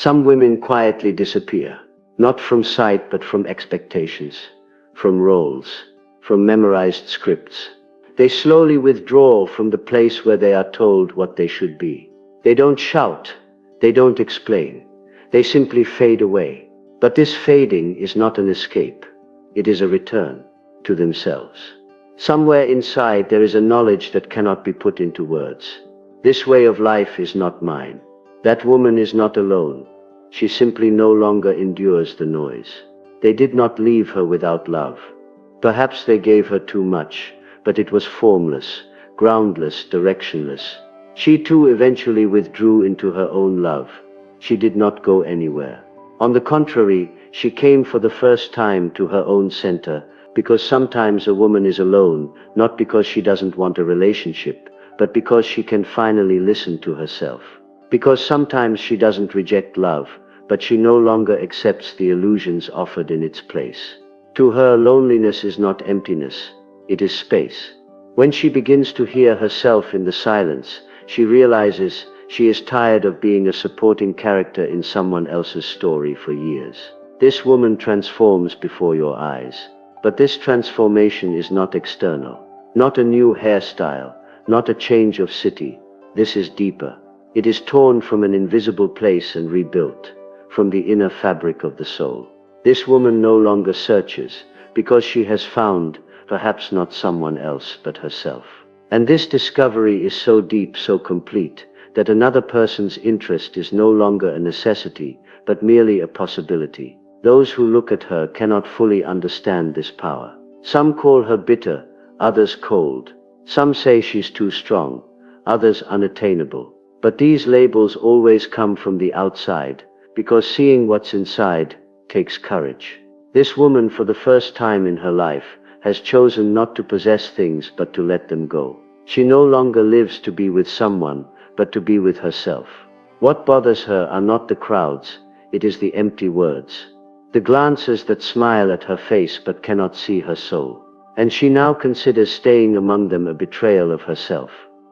Some women quietly disappear, not from sight but from expectations, from roles, from memorized scripts. They slowly withdraw from the place where they are told what they should be. They don't shout, they don't explain, they simply fade away. But this fading is not an escape, it is a return to themselves. Somewhere inside there is a knowledge that cannot be put into words. This way of life is not mine. That woman is not alone. She simply no longer endures the noise. They did not leave her without love. Perhaps they gave her too much, but it was formless, groundless, directionless. She too eventually withdrew into her own love. She did not go anywhere. On the contrary, she came for the first time to her own center, because sometimes a woman is alone, not because she doesn't want a relationship, but because she can finally listen to herself. Because sometimes she doesn't reject love, but she no longer accepts the illusions offered in its place. To her, loneliness is not emptiness, it is space. When she begins to hear herself in the silence, she realizes she is tired of being a supporting character in someone else's story for years. This woman transforms before your eyes. But this transformation is not external, not a new hairstyle, not a change of city. This is deeper. It is torn from an invisible place and rebuilt from the inner fabric of the soul. This woman no longer searches, because she has found, perhaps not someone else but herself. And this discovery is so deep, so complete, that another person's interest is no longer a necessity, but merely a possibility. Those who look at her cannot fully understand this power. Some call her bitter, others cold. Some say she's too strong, others unattainable. But these labels always come from the outside, because seeing what's inside takes courage. This woman, for the first time in her life, has chosen not to possess things but to let them go. She no longer lives to be with someone, but to be with herself. What bothers her are not the crowds, it is the empty words. The glances that smile at her face but cannot see her soul. And she now considers staying among them a betrayal of herself.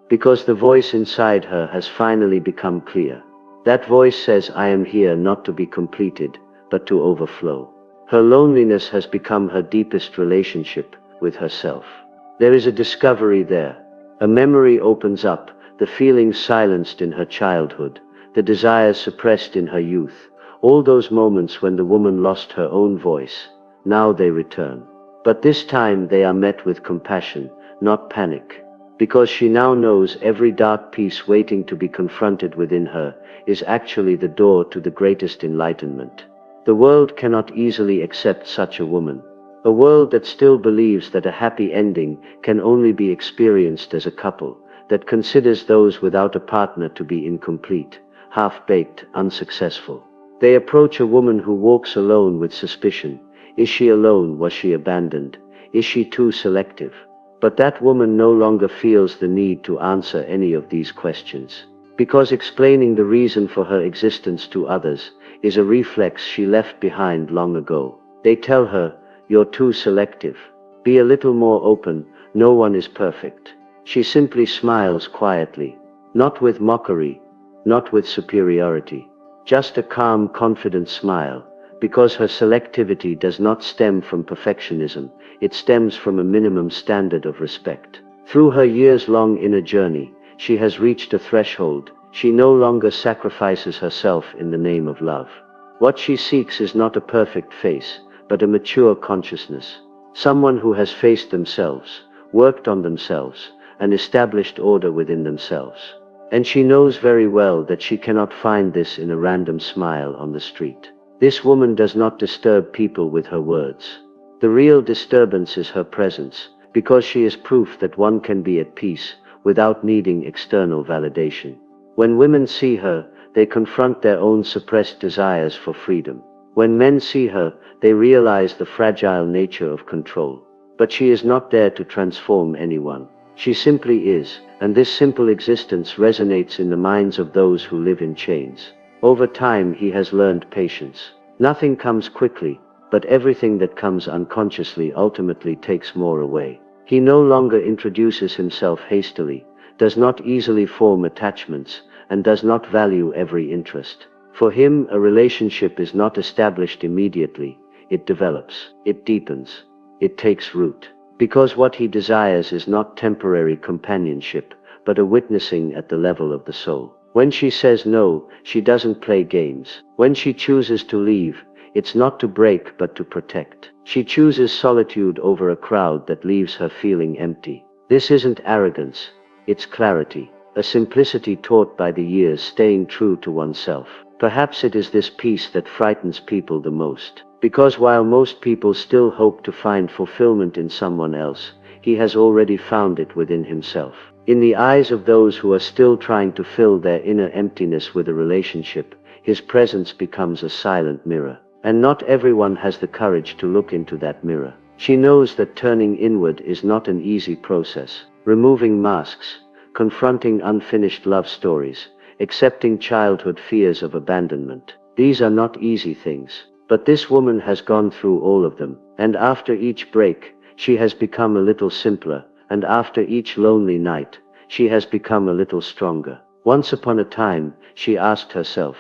Because the voice inside her has finally become clear. That voice says, I am here not to be completed, but to overflow. Her loneliness has become her deepest relationship with herself. There is a discovery there. A memory opens up, the feelings silenced in her childhood, the desires suppressed in her youth. All those moments when the woman lost her own voice, now they return. But this time they are met with compassion, not panic. Because she now knows every dark piece waiting to be confronted within her is actually the door to the greatest enlightenment. The world cannot easily accept such a woman. A world that still believes that a happy ending can only be experienced as a couple, that considers those without a partner to be incomplete, half-baked, unsuccessful. They approach a woman who walks alone with suspicion. Is she alone? Was she abandoned? Is she too selective? But that woman no longer feels the need to answer any of these questions, because explaining the reason for her existence to others is a reflex she left behind long ago. They tell her, you're too selective. Be a little more open, no one is perfect. She simply smiles quietly, not with mockery, not with superiority, just a calm, confident smile, because her selectivity does not stem from perfectionism, it stems from a minimum standard of respect. Through her years-long inner journey, she has reached a threshold. She no longer sacrifices herself in the name of love. What she seeks is not a perfect face, but a mature consciousness. Someone who has faced themselves, worked on themselves, and established order within themselves. And she knows very well that she cannot find this in a random smile on the street. This woman does not disturb people with her words. The real disturbance is her presence, because she is proof that one can be at peace without needing external validation. When women see her, they confront their own suppressed desires for freedom. When men see her, they realize the fragile nature of control. But she is not there to transform anyone. She simply is, and this simple existence resonates in the minds of those who live in chains. Over time he has learned patience. Nothing comes quickly, but everything that comes unconsciously ultimately takes more away. He no longer introduces himself hastily, does not easily form attachments, and does not value every interest. For him, a relationship is not established immediately. It develops, it deepens, it takes root. Because what he desires is not temporary companionship, but a witnessing at the level of the soul. When she says no, she doesn't play games. When she chooses to leave, it's not to break but to protect. She chooses solitude over a crowd that leaves her feeling empty. This isn't arrogance, it's clarity, a simplicity taught by the years, staying true to oneself. Perhaps it is this peace that frightens people the most. Because while most people still hope to find fulfillment in someone else, he has already found it within himself. In the eyes of those who are still trying to fill their inner emptiness with a relationship, his presence becomes a silent mirror. And not everyone has the courage to look into that mirror. She knows that turning inward is not an easy process. Removing masks, confronting unfinished love stories, accepting childhood fears of abandonment. These are not easy things. But this woman has gone through all of them, and after each break, she has become a little simpler, and after each lonely night, she has become a little stronger. Once upon a time, she asked herself,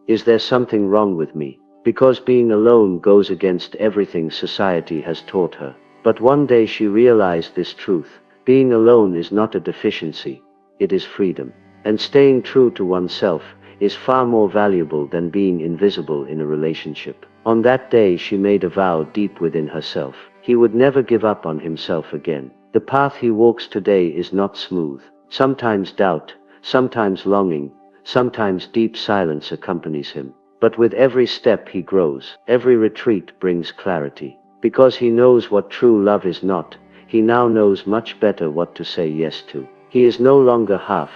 is there something wrong with me? Because being alone goes against everything society has taught her. But one day she realized this truth. Being alone is not a deficiency, it is freedom. And staying true to oneself is far more valuable than being invisible in a relationship. On that day she made a vow deep within herself. He would never give up on himself again. The path he walks today is not smooth. Sometimes doubt, sometimes longing, sometimes deep silence accompanies him. But with every step he grows, every retreat brings clarity. Because he knows what true love is not, he now knows much better what to say yes to. He is no longer half,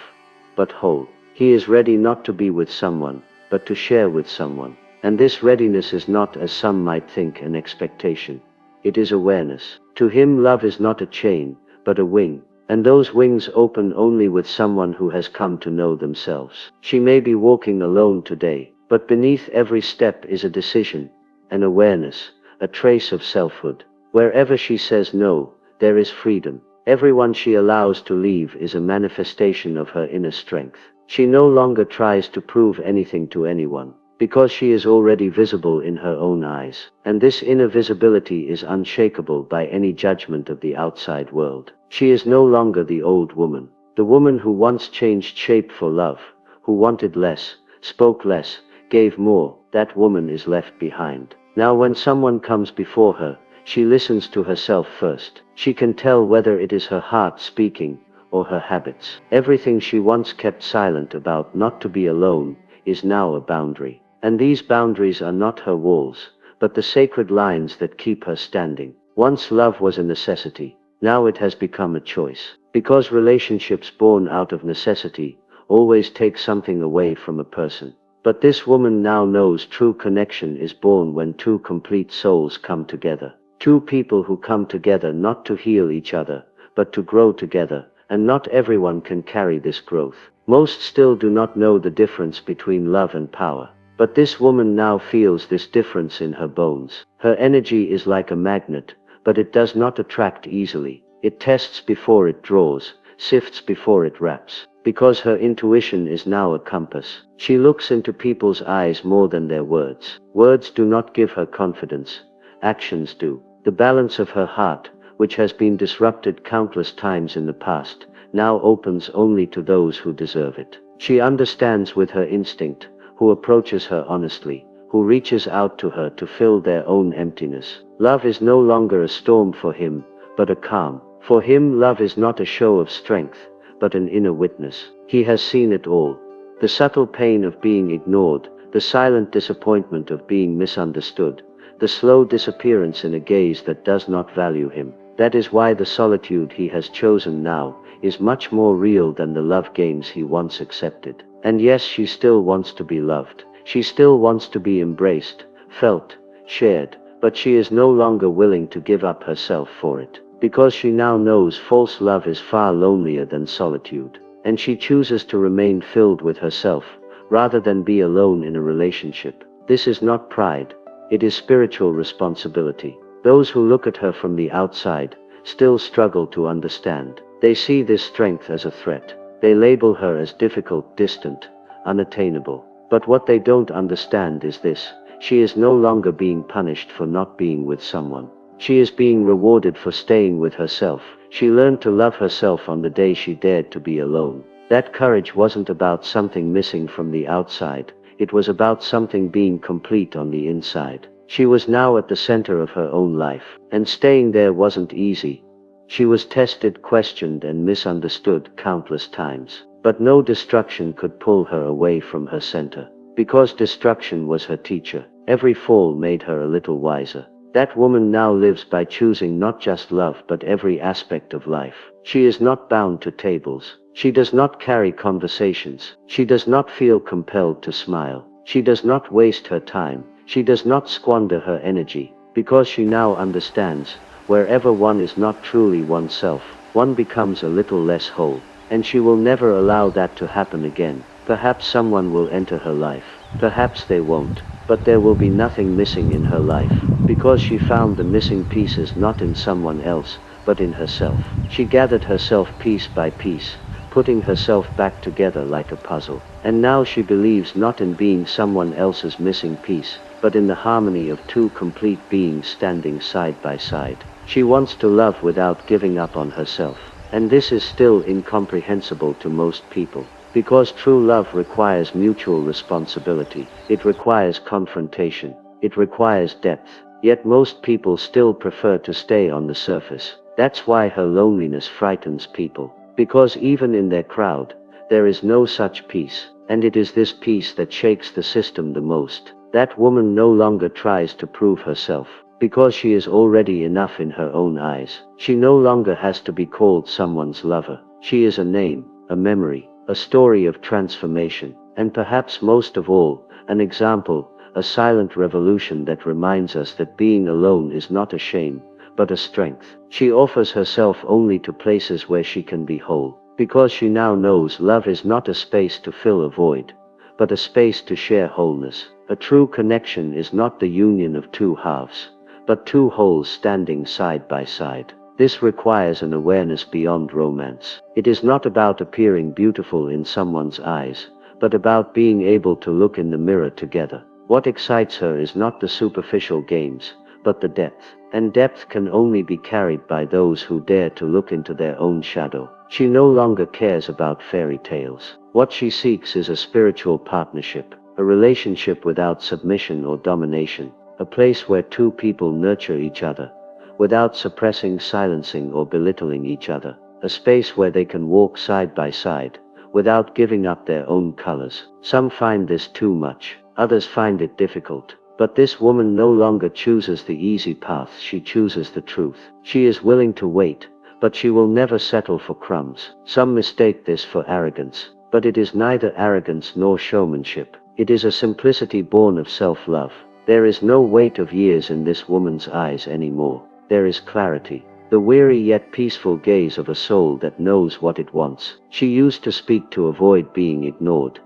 but whole. He is ready not to be with someone, but to share with someone. And this readiness is not, as some might think, an expectation. It is awareness. To him, love is not a chain, but a wing. And those wings open only with someone who has come to know themselves. She may be walking alone today, but beneath every step is a decision, an awareness, a trace of selfhood. Wherever she says no, there is freedom. Everyone she allows to leave is a manifestation of her inner strength. She no longer tries to prove anything to anyone, because she is already visible in her own eyes. And this inner visibility is unshakable by any judgment of the outside world. She is no longer the old woman, the woman who once changed shape for love, who wanted less, spoke less, gave more. That woman is left behind. Now when someone comes before her, she listens to herself first. She can tell whether it is her heart speaking or her habits. Everything she once kept silent about, not to be alone, is now a boundary. And these boundaries are not her walls, but the sacred lines that keep her standing. Once love was a necessity, now it has become a choice. Because relationships born out of necessity always take something away from a person. But this woman now knows true connection is born when two complete souls come together. Two people who come together not to heal each other, but to grow together, and not everyone can carry this growth. Most still do not know the difference between love and power. But this woman now feels this difference in her bones. Her energy is like a magnet, but it does not attract easily. It tests before it draws, sifts before it wraps. Because her intuition is now a compass. She looks into people's eyes more than their words. Words do not give her confidence, actions do. The balance of her heart, which has been disrupted countless times in the past, now opens only to those who deserve it. She understands with her instinct, who approaches her honestly, who reaches out to her to fill their own emptiness. Love is no longer a storm for him, but a calm. For him, love is not a show of strength, but an inner witness. He has seen it all. The subtle pain of being ignored, the silent disappointment of being misunderstood, the slow disappearance in a gaze that does not value him. That is why the solitude he has chosen now is much more real than the love games he once accepted. And yes, she still wants to be loved. She still wants to be embraced, felt, shared, but she is no longer willing to give up herself for it. Because she now knows false love is far lonelier than solitude. And she chooses to remain filled with herself, rather than be alone in a relationship. This is not pride, it is spiritual responsibility. Those who look at her from the outside still struggle to understand. They see this strength as a threat. They label her as difficult, distant, unattainable. But what they don't understand is this: she is no longer being punished for not being with someone. She is being rewarded for staying with herself. She learned to love herself on the day she dared to be alone. That courage wasn't about something missing from the outside. It was about something being complete on the inside. She was now at the center of her own life, and staying there wasn't easy. She was tested, questioned, and misunderstood countless times. But no destruction could pull her away from her center. Because destruction was her teacher, every fall made her a little wiser. That woman now lives by choosing not just love but every aspect of life. She is not bound to tables. She does not carry conversations. She does not feel compelled to smile. She does not waste her time. She does not squander her energy. Because she now understands, wherever one is not truly oneself, one becomes a little less whole. And she will never allow that to happen again. Perhaps someone will enter her life. Perhaps they won't. But there will be nothing missing in her life. Because she found the missing pieces not in someone else, but in herself. She gathered herself piece by piece, putting herself back together like a puzzle. And now she believes not in being someone else's missing piece, but in the harmony of two complete beings standing side by side. She wants to love without giving up on herself. And this is still incomprehensible to most people. Because true love requires mutual responsibility. It requires confrontation. It requires depth. Yet most people still prefer to stay on the surface. That's why her loneliness frightens people. Because even in their crowd, there is no such peace. And it is this peace that shakes the system the most. That woman no longer tries to prove herself. Because she is already enough in her own eyes. She no longer has to be called someone's lover. She is a name, a memory, a story of transformation, and perhaps most of all, an example, a silent revolution that reminds us that being alone is not a shame, but a strength. She offers herself only to places where she can be whole, because she now knows love is not a space to fill a void, but a space to share wholeness. A true connection is not the union of two halves, but two wholes standing side by side. This requires an awareness beyond romance. It is not about appearing beautiful in someone's eyes, but about being able to look in the mirror together. What excites her is not the superficial gains, but the depth. And depth can only be carried by those who dare to look into their own shadow. She no longer cares about fairy tales. What she seeks is a spiritual partnership, a relationship without submission or domination. A place where two people nurture each other, without suppressing, silencing, or belittling each other. A space where they can walk side by side, without giving up their own colors. Some find this too much, others find it difficult. But this woman no longer chooses the easy path, she chooses the truth. She is willing to wait, but she will never settle for crumbs. Some mistake this for arrogance, but it is neither arrogance nor showmanship. It is a simplicity born of self-love. There is no weight of years in this woman's eyes anymore. There is clarity, the weary yet peaceful gaze of a soul that knows what it wants. She used to speak to avoid being ignored.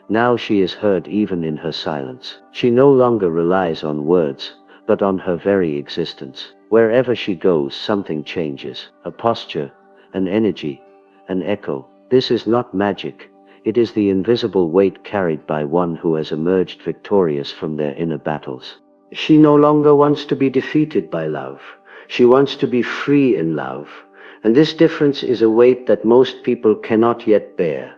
Now she is heard even in her silence. She no longer relies on words, but on her very existence. Wherever she goes, something changes. A posture, an energy, an echo. This is not magic. It is the invisible weight carried by one who has emerged victorious from their inner battles. She no longer wants to be defeated by love. She wants to be free in love. And this difference is a weight that most people cannot yet bear,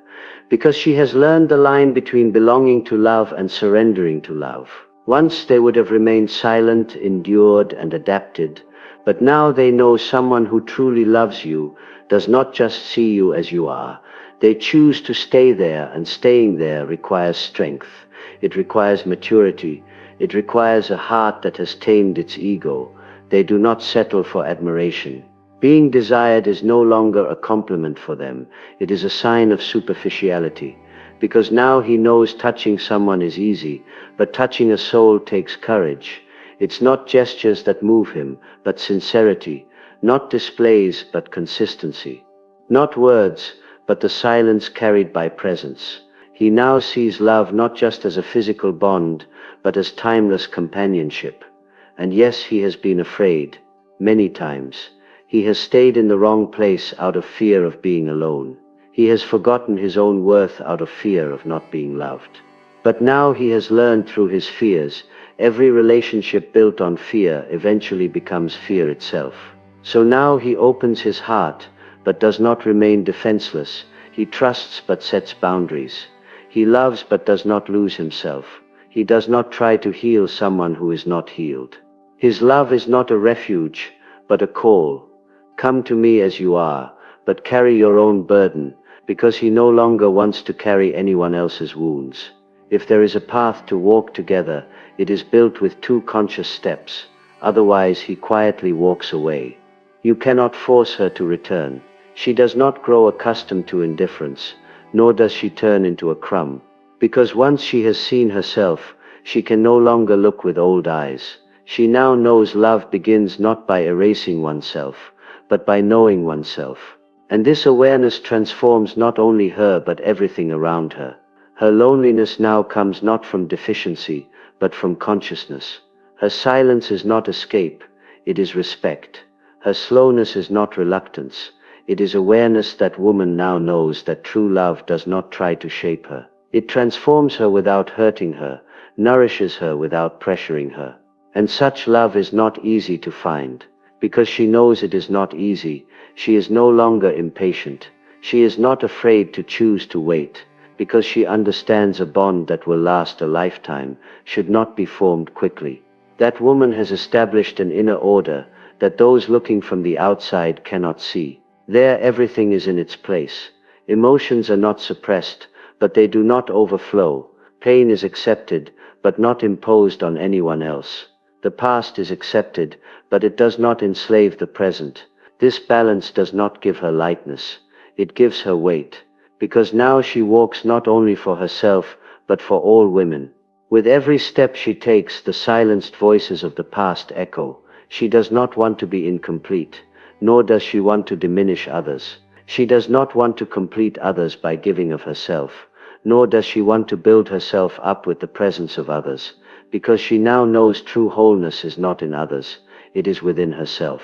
because she has learned the line between belonging to love and surrendering to love. Once they would have remained silent, endured, and adapted, but now they know someone who truly loves you does not just see you as you are. They choose to stay there, and staying there requires strength. It requires maturity. It requires a heart that has tamed its ego. They do not settle for admiration. Being desired is no longer a compliment for them. It is a sign of superficiality. Because now he knows touching someone is easy, but touching a soul takes courage. It's not gestures that move him, but sincerity. Not displays, but consistency. Not words, but the silence carried by presence. He now sees love not just as a physical bond, but as timeless companionship. And yes, he has been afraid, many times. He has stayed in the wrong place out of fear of being alone. He has forgotten his own worth out of fear of not being loved. But now he has learned through his fears. Every relationship built on fear eventually becomes fear itself. So now he opens his heart, but does not remain defenseless. He trusts but sets boundaries. He loves but does not lose himself. He does not try to heal someone who is not healed. His love is not a refuge, but a call. Come to me as you are, but carry your own burden, because he no longer wants to carry anyone else's wounds. If there is a path to walk together, it is built with two conscious steps. Otherwise, he quietly walks away. You cannot force her to return. She does not grow accustomed to indifference, nor does she turn into a crumb. Because once she has seen herself, she can no longer look with old eyes. She now knows love begins not by erasing oneself, but by knowing oneself. And this awareness transforms not only her but everything around her. Her loneliness now comes not from deficiency, but from consciousness. Her silence is not escape, it is respect. Her slowness is not reluctance, it is awareness. That woman now knows that true love does not try to shape her. It transforms her without hurting her, nourishes her without pressuring her. And such love is not easy to find. Because she knows it is not easy, she is no longer impatient. She is not afraid to choose to wait. Because she understands a bond that will last a lifetime should not be formed quickly. That woman has established an inner order that those looking from the outside cannot see. There everything is in its place. Emotions are not suppressed, but they do not overflow. Pain is accepted, but not imposed on anyone else. The past is accepted, but it does not enslave the present. This balance does not give her lightness, it gives her weight. Because now she walks not only for herself, but for all women. With every step she takes, the silenced voices of the past echo. She does not want to be incomplete, nor does she want to diminish others. She does not want to complete others by giving of herself, nor does she want to build herself up with the presence of others, because she now knows true wholeness is not in others, it is within herself.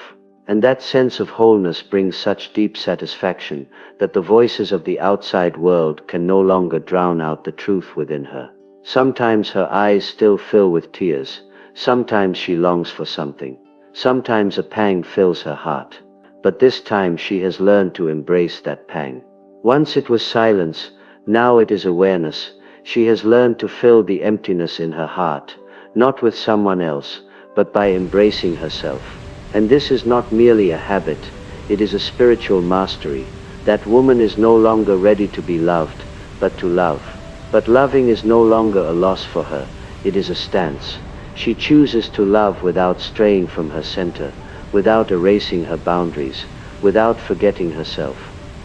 And that sense of wholeness brings such deep satisfaction that the voices of the outside world can no longer drown out the truth within her. Sometimes her eyes still fill with tears, sometimes she longs for something, sometimes a pang fills her heart. But this time she has learned to embrace that pang. Once it was silence, now it is awareness. She has learned to fill the emptiness in her heart, not with someone else, but by embracing herself. And this is not merely a habit, it is a spiritual mastery. That woman is no longer ready to be loved, but to love. But loving is no longer a loss for her, it is a stance. She chooses to love without straying from her center, without erasing her boundaries, without forgetting herself.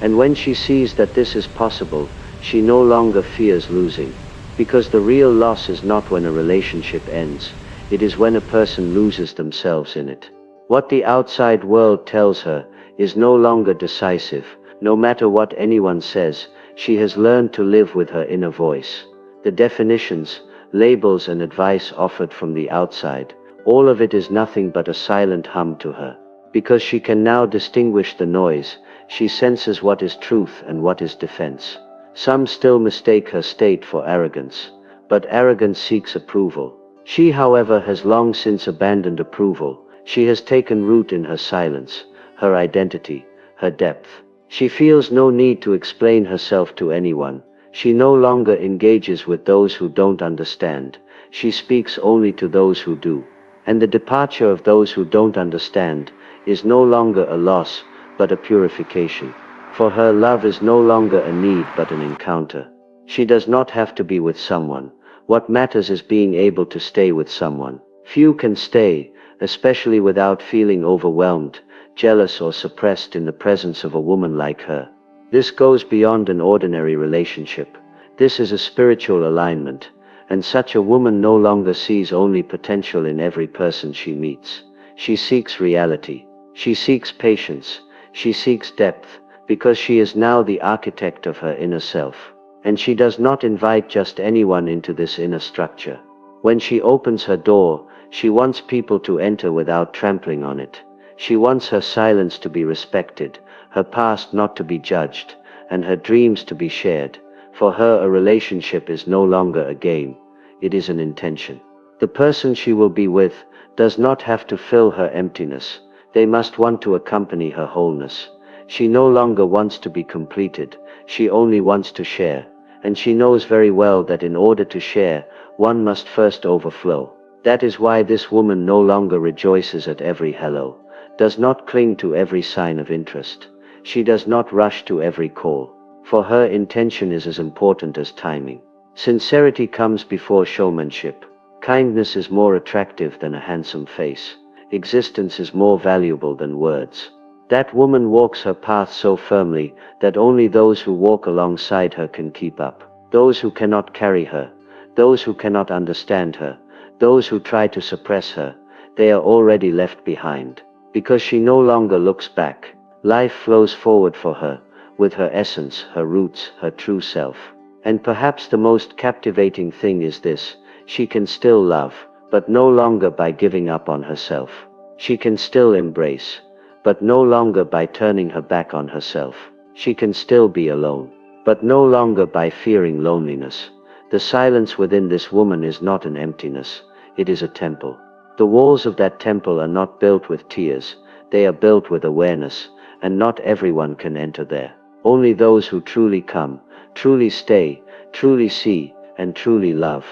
And when she sees that this is possible, she no longer fears losing. Because the real loss is not when a relationship ends, it is when a person loses themselves in it. What the outside world tells her is no longer decisive. No matter what anyone says, she has learned to live with her inner voice. The definitions, labels and advice offered from the outside, all of it is nothing but a silent hum to her. Because she can now distinguish the noise, she senses what is truth and what is defense. Some still mistake her state for arrogance, but arrogance seeks approval. She, however, has long since abandoned approval. She has taken root in her silence, her identity, her depth. She feels no need to explain herself to anyone. She no longer engages with those who don't understand. She speaks only to those who do. And the departure of those who don't understand is no longer a loss, but a purification. For her, love is no longer a need but an encounter. She does not have to be with someone. What matters is being able to stay with someone. Few can stay, especially without feeling overwhelmed, jealous or suppressed in the presence of a woman like her. This goes beyond an ordinary relationship. This is a spiritual alignment, and such a woman no longer sees only potential in every person she meets. She seeks reality. She seeks patience. She seeks depth, because she is now the architect of her inner self. And she does not invite just anyone into this inner structure. When she opens her door, she wants people to enter without trampling on it. She wants her silence to be respected, her past not to be judged, and her dreams to be shared. For her, a relationship is no longer a game, it is an intention. The person she will be with does not have to fill her emptiness, they must want to accompany her wholeness. She no longer wants to be completed, she only wants to share, and she knows very well that in order to share, one must first overflow. That is why this woman no longer rejoices at every hello, does not cling to every sign of interest. She does not rush to every call. For her, intention is as important as timing. Sincerity comes before showmanship. Kindness is more attractive than a handsome face. Existence is more valuable than words. That woman walks her path so firmly that only those who walk alongside her can keep up. Those who cannot carry her, those who cannot understand her, those who try to suppress her, they are already left behind. Because she no longer looks back, life flows forward for her, with her essence, her roots, her true self. And perhaps the most captivating thing is this: she can still love, but no longer by giving up on herself. She can still embrace, but no longer by turning her back on herself. She can still be alone, but no longer by fearing loneliness. The silence within this woman is not an emptiness, it is a temple. The walls of that temple are not built with tears, they are built with awareness, and not everyone can enter there. Only those who truly come, truly stay, truly see, and truly love.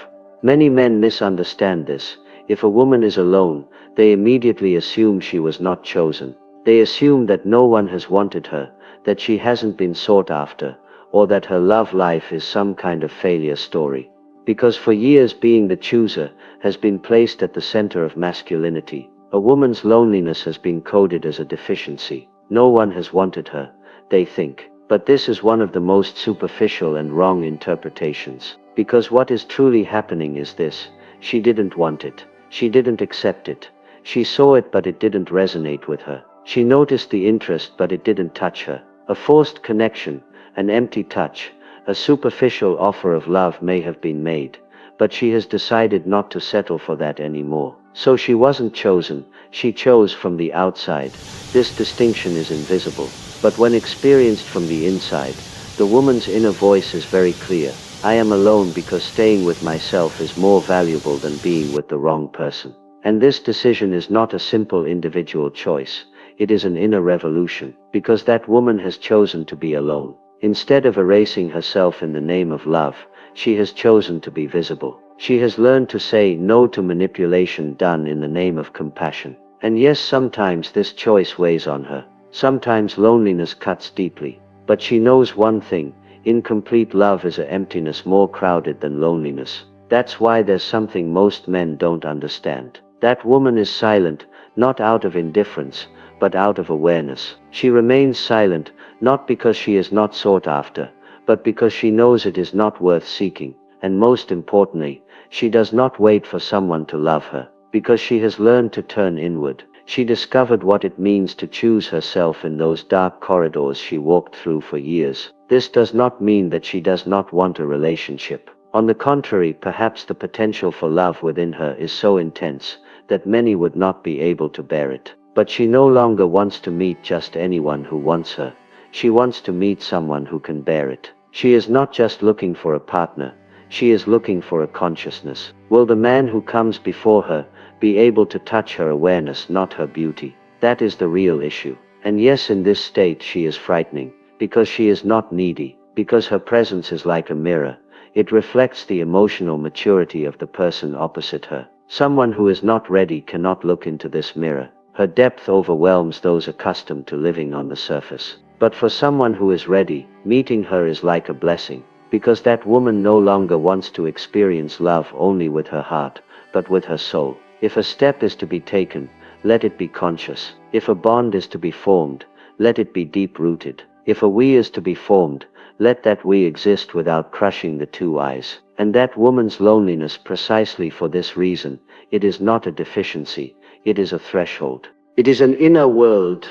Many men misunderstand this. If a woman is alone, they immediately assume she was not chosen. They assume that no one has wanted her, that she hasn't been sought after, or that her love life is some kind of failure story. Because for years being the chooser has been placed at the center of masculinity, a woman's loneliness has been coded as a deficiency. No one has wanted her, they think. But this is one of the most superficial and wrong interpretations. Because what is truly happening is this: she didn't want it. She didn't accept it. She saw it but it didn't resonate with her. She noticed the interest but it didn't touch her. A forced connection, an empty touch, a superficial offer of love may have been made, but she has decided not to settle for that anymore. So she wasn't chosen, she chose from the outside. This distinction is invisible, but when experienced from the inside, the woman's inner voice is very clear. I am alone because staying with myself is more valuable than being with the wrong person. And this decision is not a simple individual choice, it is an inner revolution, because that woman has chosen to be alone. Instead of erasing herself in the name of love, she has chosen to be visible. She has learned to say no to manipulation done in the name of compassion. And yes, sometimes this choice weighs on her. Sometimes loneliness cuts deeply. But she knows one thing: incomplete love is an emptiness more crowded than loneliness. That's why there's something most men don't understand. That woman is silent, not out of indifference, but out of awareness. She remains silent, not because she is not sought after, but because she knows it is not worth seeking. And most importantly, she does not wait for someone to love her, because she has learned to turn inward. She discovered what it means to choose herself in those dark corridors she walked through for years. This does not mean that she does not want a relationship. On the contrary, perhaps the potential for love within her is so intense that many would not be able to bear it. But she no longer wants to meet just anyone who wants her. She wants to meet someone who can bear it. She is not just looking for a partner, she is looking for a consciousness. Will the man who comes before her be able to touch her awareness, not her beauty? That is the real issue. And yes, in this state she is frightening, because she is not needy, because her presence is like a mirror. It reflects the emotional maturity of the person opposite her. Someone who is not ready cannot look into this mirror. Her depth overwhelms those accustomed to living on the surface. But for someone who is ready, meeting her is like a blessing, because that woman no longer wants to experience love only with her heart, but with her soul. If a step is to be taken, let it be conscious. If a bond is to be formed, let it be deep-rooted. If a we is to be formed, let that we exist without crushing the two I's. And that woman's loneliness, precisely for this reason, it is not a deficiency, it is a threshold. It is an inner world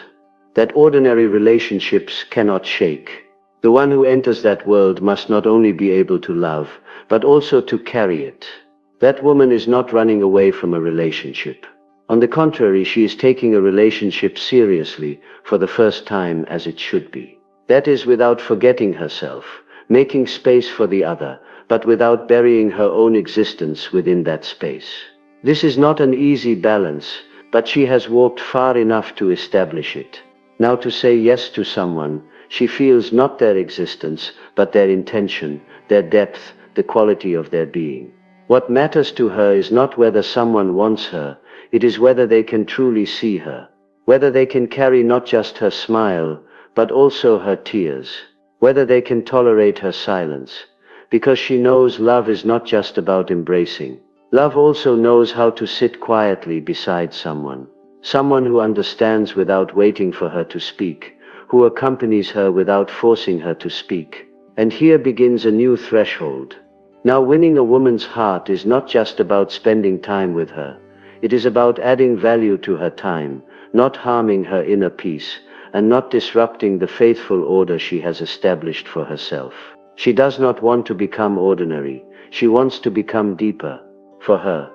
that ordinary relationships cannot shake. The one who enters that world must not only be able to love, but also to carry it. That woman is not running away from a relationship. On the contrary, she is taking a relationship seriously for the first time, as it should be. That is, without forgetting herself. making space for the other, but without burying her own existence within that space. This is not an easy balance, but she has walked far enough to establish it. Now to say yes to someone, she feels not their existence, but their intention, their depth, the quality of their being. What matters to her is not whether someone wants her, it is whether they can truly see her. Whether they can carry not just her smile, but also her tears. Whether they can tolerate her silence. Because she knows love is not just about embracing. Love also knows how to sit quietly beside someone. Someone who understands without waiting for her to speak, who accompanies her without forcing her to speak. And here begins a new threshold. Now winning a woman's heart is not just about spending time with her. It is about adding value to her time, not harming her inner peace, and not disrupting the faithful order she has established for herself. She does not want to become ordinary, she wants to become deeper. For her,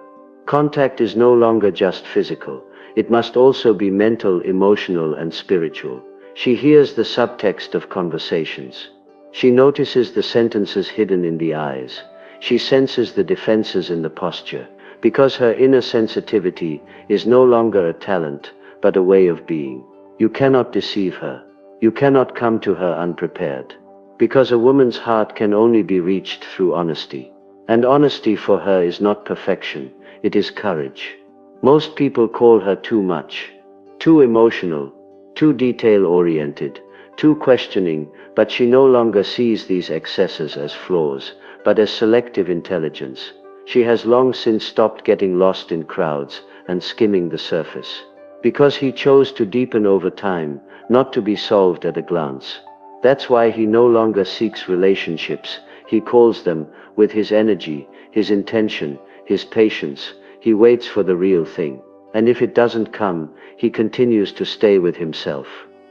contact is no longer just physical, it must also be mental, emotional, and spiritual. She hears the subtext of conversations. She notices the sentences hidden in the eyes. She senses the defenses in the posture, because her inner sensitivity is no longer a talent, but a way of being. You cannot deceive her. You cannot come to her unprepared. Because a woman's heart can only be reached through honesty. And honesty for her is not perfection, it is courage. Most people call her too much, too emotional, too detail-oriented, too questioning, but she no longer sees these excesses as flaws, but as selective intelligence. She has long since stopped getting lost in crowds and skimming the surface. Because he chose to deepen over time, not to be solved at a glance. That's why he no longer seeks relationships, he calls them, with his energy, his intention, his patience, he waits for the real thing. And if it doesn't come, he continues to stay with himself.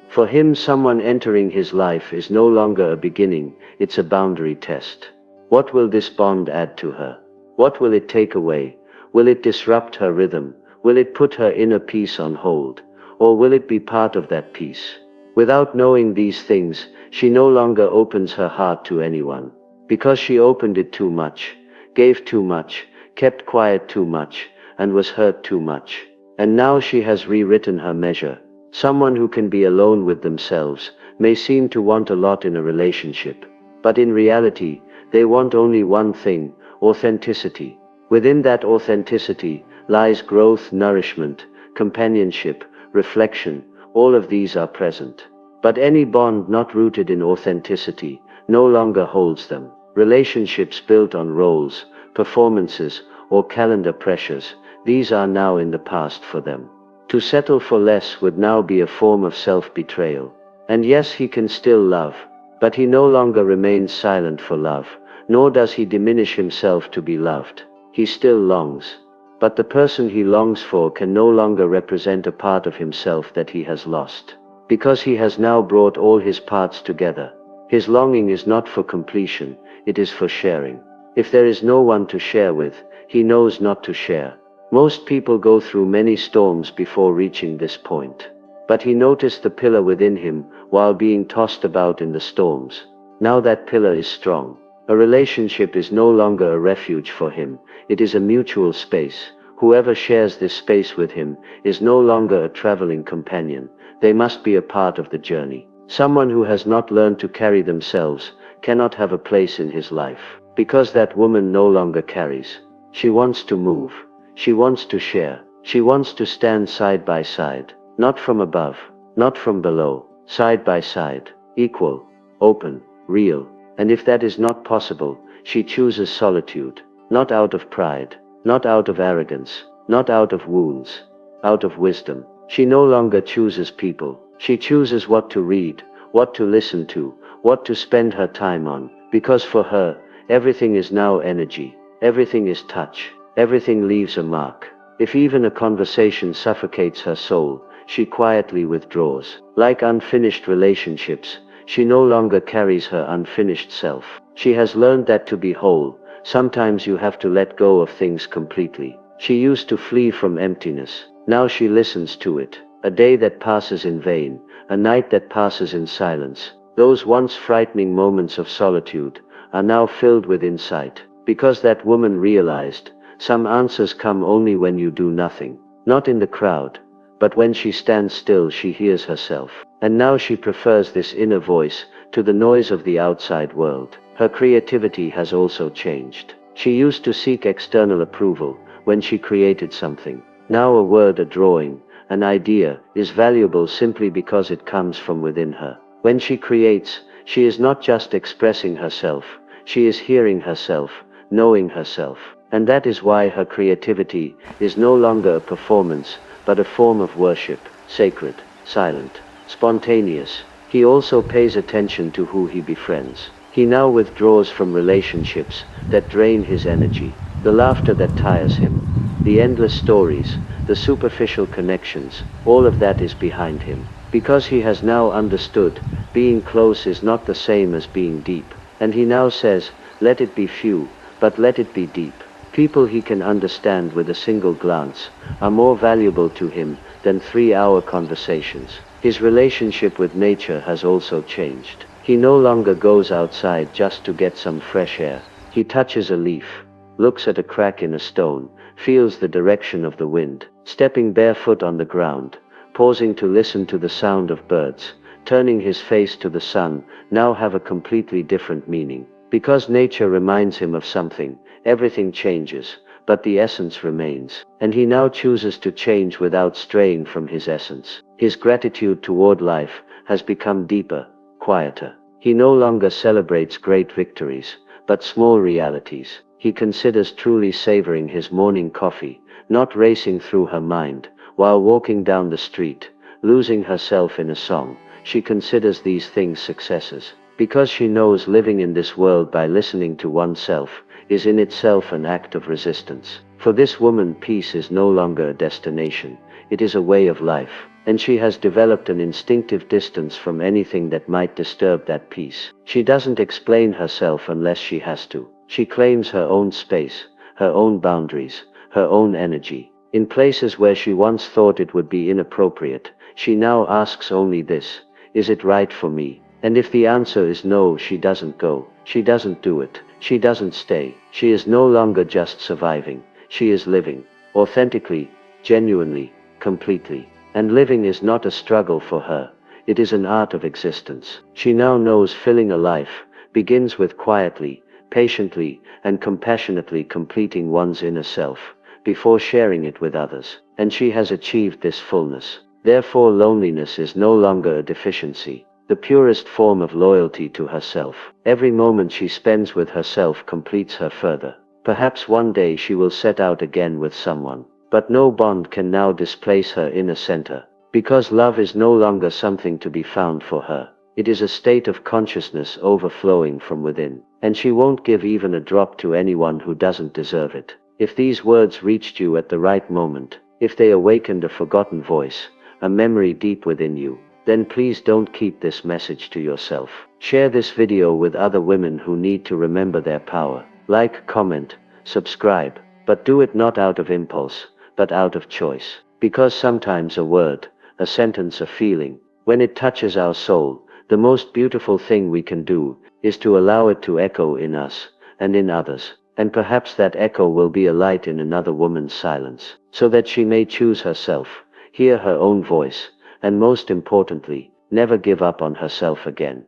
For him, someone entering his life is no longer a beginning, it's a boundary test. What will this bond add to her? What will it take away? Will it disrupt her rhythm? Will it put her inner peace on hold? Or will it be part of that peace? Without knowing these things, she no longer opens her heart to anyone. Because she opened it too much, gave too much, kept quiet too much, and was hurt too much. And now she has rewritten her measure. Someone who can be alone with themselves may seem to want a lot in a relationship. But in reality, they want only one thing, authenticity. Within that authenticity lies growth, nourishment, companionship, reflection. All of these are present. But any bond not rooted in authenticity no longer holds them. Relationships built on roles, performances, or calendar pressures, these are now in the past for them. To settle for less would now be a form of self-betrayal. And yes, he can still love, but he no longer remains silent for love, nor does he diminish himself to be loved. He still longs. But the person he longs for can no longer represent a part of himself that he has lost. Because he has now brought all his parts together. His longing is not for completion, it is for sharing. If there is no one to share with, he knows not to share. Most people go through many storms before reaching this point. But he noticed the pillar within him while being tossed about in the storms. Now that pillar is strong. A relationship is no longer a refuge for him, it is a mutual space. Whoever shares this space with him is no longer a traveling companion, they must be a part of the journey. Someone who has not learned to carry themselves cannot have a place in his life, because that woman no longer carries. She wants to move, she wants to share, she wants to stand side by side, not from above, not from below, side by side, equal, open, real. And if that is not possible, she chooses solitude, not out of pride, not out of arrogance, not out of wounds, out of wisdom. She no longer chooses people, she chooses what to read, what to listen to, what to spend her time on, because for her, everything is now energy, everything is touch, everything leaves a mark. If even a conversation suffocates her soul, she quietly withdraws. Like unfinished relationships, she no longer carries her unfinished self. She has learned that to be whole, sometimes you have to let go of things completely. She used to flee from emptiness, now she listens to it. A day that passes in vain, a night that passes in silence, Those once frightening moments of solitude are now filled with insight, because that woman realized some answers come only when you do nothing, not in the crowd, but when she stands still she hears herself. And now she prefers this inner voice to the noise of the outside world. Her creativity has also changed. She used to seek external approval when she created something. Now a word, a drawing, an idea is valuable simply because it comes from within her. When she creates, she is not just expressing herself, she is hearing herself, knowing herself. And that is why her creativity is no longer a performance, but a form of worship, sacred, silent, spontaneous. He also pays attention to who he befriends. He now withdraws from relationships that drain his energy, the laughter that tires him, the endless stories, the superficial connections, all of that is behind him. Because he has now understood, being close is not the same as being deep. And he now says, let it be few, but let it be deep. People he can understand with a single glance are more valuable to him than 3-hour conversations. His relationship with nature has also changed. He no longer goes outside just to get some fresh air. He touches a leaf, looks at a crack in a stone, feels the direction of the wind, stepping barefoot on the ground, pausing to listen to the sound of birds, turning his face to the sun, now have a completely different meaning. Because nature reminds him of something, everything changes, but the essence remains. And he now chooses to change without straying from his essence. His gratitude toward life has become deeper, quieter. He no longer celebrates great victories, but small realities. He considers truly savoring his morning coffee, not racing through her mind, while walking down the street, losing herself in a song. She considers these things successes, because she knows living in this world by listening to oneself is in itself an act of resistance. For this woman, peace is no longer a destination, it is a way of life, and she has developed an instinctive distance from anything that might disturb that peace. She doesn't explain herself unless she has to. She claims her own space, her own boundaries, her own energy. In places where she once thought it would be inappropriate, she now asks only this: is it right for me? And if the answer is no, she doesn't go, she doesn't do it, she doesn't stay. She is no longer just surviving, she is living, authentically, genuinely, completely. And living is not a struggle for her, it is an art of existence. She now knows filling a life begins with quietly, patiently, and compassionately completing one's inner self, before sharing it with others. And she has achieved this fullness. Therefore loneliness is no longer a deficiency, the purest form of loyalty to herself. Every moment she spends with herself completes her further. Perhaps one day she will set out again with someone, but no bond can now displace her inner center, because love is no longer something to be found for her. It is a state of consciousness overflowing from within, and she won't give even a drop to anyone who doesn't deserve it. If these words reached you at the right moment, if they awakened a forgotten voice, a memory deep within you, then please don't keep this message to yourself. Share this video with other women who need to remember their power. Like, comment, subscribe, but do it not out of impulse, but out of choice. Because sometimes a word, a sentence, a feeling, when it touches our soul, the most beautiful thing we can do is to allow it to echo in us and in others. And perhaps that echo will be a light in another woman's silence, so that she may choose herself, hear her own voice, and most importantly, never give up on herself again.